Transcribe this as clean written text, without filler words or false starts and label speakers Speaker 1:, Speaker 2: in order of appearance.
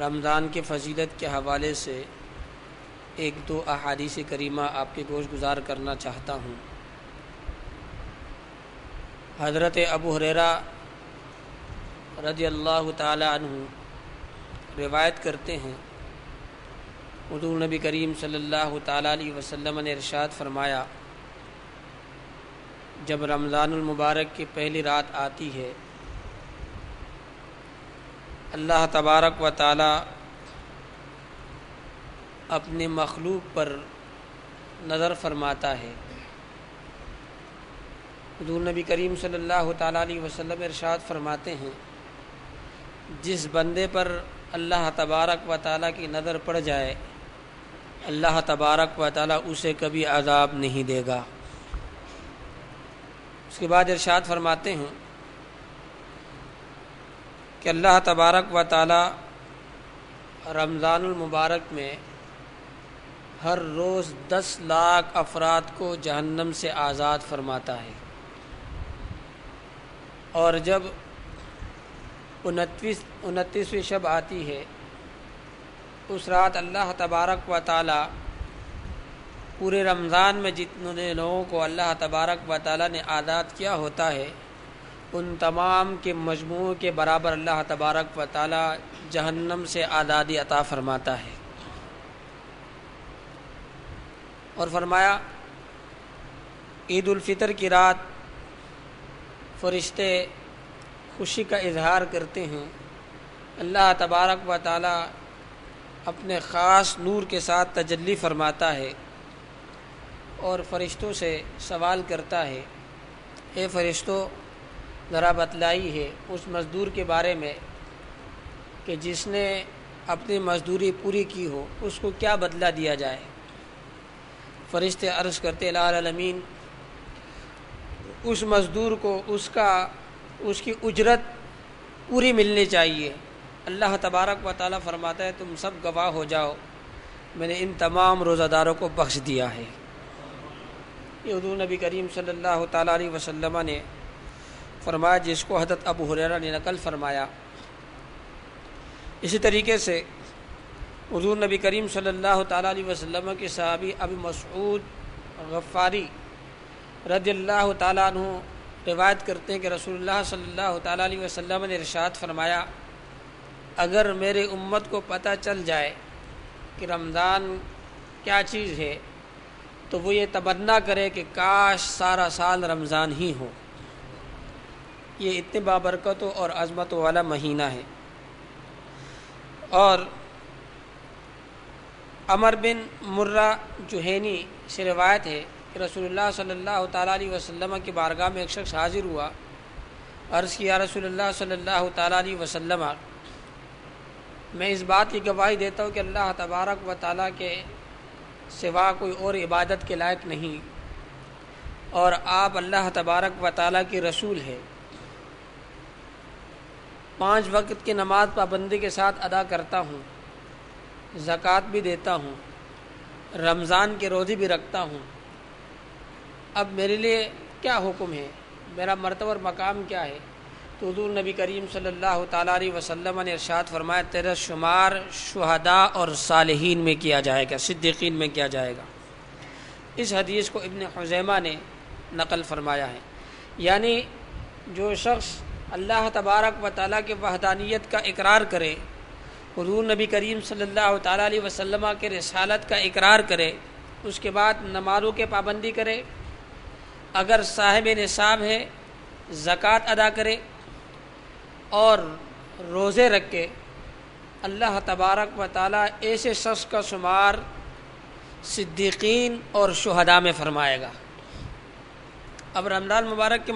Speaker 1: رمضان کے فضیلت کے حوالے سے ایک دو احادیث کریمہ آپ کے گوش گزار کرنا چاہتا ہوں۔ حضرت ابو ہریرہ رضی اللہ تعالی عنہ روایت کرتے ہیں، حضور نبی کریم صلی اللہ تعالی علیہ وسلم نے ارشاد فرمایا، جب رمضان المبارک کی پہلی رات آتی ہے، اللہ تبارک و تعالی اپنے مخلوق پر نظر فرماتا ہے۔ حضور نبی کریم صلی اللہ تعالیٰ علیہ وسلم ارشاد فرماتے ہیں، جس بندے پر اللہ تبارک و تعالیٰ کی نظر پڑ جائے، اللہ تبارک و تعالیٰ اسے کبھی عذاب نہیں دے گا۔ اس کے بعد ارشاد فرماتے ہیں کہ اللہ تبارک و تعالیٰ رمضان المبارک میں ہر روز 10 لاکھ افراد کو جہنم سے آزاد فرماتا ہے، اور جب 29ویں شب آتی ہے، اس رات اللہ تبارک و تعالی پورے رمضان میں جتنے لوگوں کو اللہ تبارک و تعالی نے آزاد کیا ہوتا ہے، ان تمام کے مجموع کے برابر اللہ تبارک و تعالی جہنم سے آزادی عطا فرماتا ہے۔ اور فرمایا، عید الفطر کی رات فرشتے خوشی کا اظہار کرتے ہیں، اللہ تبارک و تعالی اپنے خاص نور کے ساتھ تجلی فرماتا ہے اور فرشتوں سے سوال کرتا ہے، اے فرشتوں، ذرا بتلائی ہے اس مزدور کے بارے میں کہ جس نے اپنی مزدوری پوری کی ہو، اس کو کیا بدلہ دیا جائے؟ فرشتے عرض کرتے، الہ العالمین، اس مزدور کو اس کی اجرت پوری ملنی چاہیے۔ اللہ تبارک و تعالیٰ فرماتا ہے، تم سب گواہ ہو جاؤ، میں نے ان تمام روزہ داروں کو بخش دیا ہے۔ یہ حضور نبی کریم صلی اللہ تعالیٰ علیہ وسلم نے فرمایا، جس کو حضرت ابو ہریرہ نے نقل فرمایا۔ اسی طریقے سے حضور نبی کریم صلی اللہ تعالیٰ علیہ وسلم کے صحابی ابو مسعود غفاری رضی اللہ تعالیٰ عنہ روایت کرتے ہیں کہ رسول اللہ صلی اللہ تعالیٰ علیہ وسلم نے ارشاد فرمایا، اگر میرے امت کو پتہ چل جائے کہ رمضان کیا چیز ہے، تو وہ یہ تمنا کرے کہ کاش سارا سال رمضان ہی ہو۔ یہ اتنے بابرکت اور عظمت والا مہینہ ہے۔ اور عمر بن مرہ جوہینی سے روایت ہے کہ رسول اللہ صلی اللہ تعالیٰ علیہ وسلم کی بارگاہ میں ایک شخص حاضر ہوا، عرض کیا، رسول اللہ صلی اللہ تعالیٰ علیہ وسلم، میں اس بات کی گواہی دیتا ہوں کہ اللہ تبارک و تعالیٰ کے سوا کوئی اور عبادت کے لائق نہیں، اور آپ اللہ تبارک و تعالیٰ کے رسول ہے۔ 5 وقت کی نماز پابندی کے ساتھ ادا کرتا ہوں، زکوٰۃ بھی دیتا ہوں، رمضان کے روزے بھی رکھتا ہوں۔ اب میرے لیے کیا حکم ہے؟ میرا مرتبہ اور مقام کیا ہے؟ تو حضور نبی کریم صلی اللہ تعالیٰ علیہ وسلم نے ارشاد فرمایا، تیرا شمار شہداء اور صالحین میں کیا جائے گا، صدیقین میں کیا جائے گا۔ اس حدیث کو ابن خزیمہ نے نقل فرمایا ہے۔ یعنی جو شخص اللہ تبارک و تعالیٰ کی وحدانیت کا اقرار کرے، حضور نبی کریم صلی اللہ تعالیٰ علیہ وسلم کے رسالت کا اقرار کرے، اس کے بعد نمازوں کے پابندی کرے، اگر صاحب نصاب ہے زکوٰۃ ادا کرے اور روزے رکھے، اللہ تبارک و تعالیٰ ایسے شخص کا شمار صدیقین اور شہداء میں فرمائے گا۔ اب رمضان مبارک کے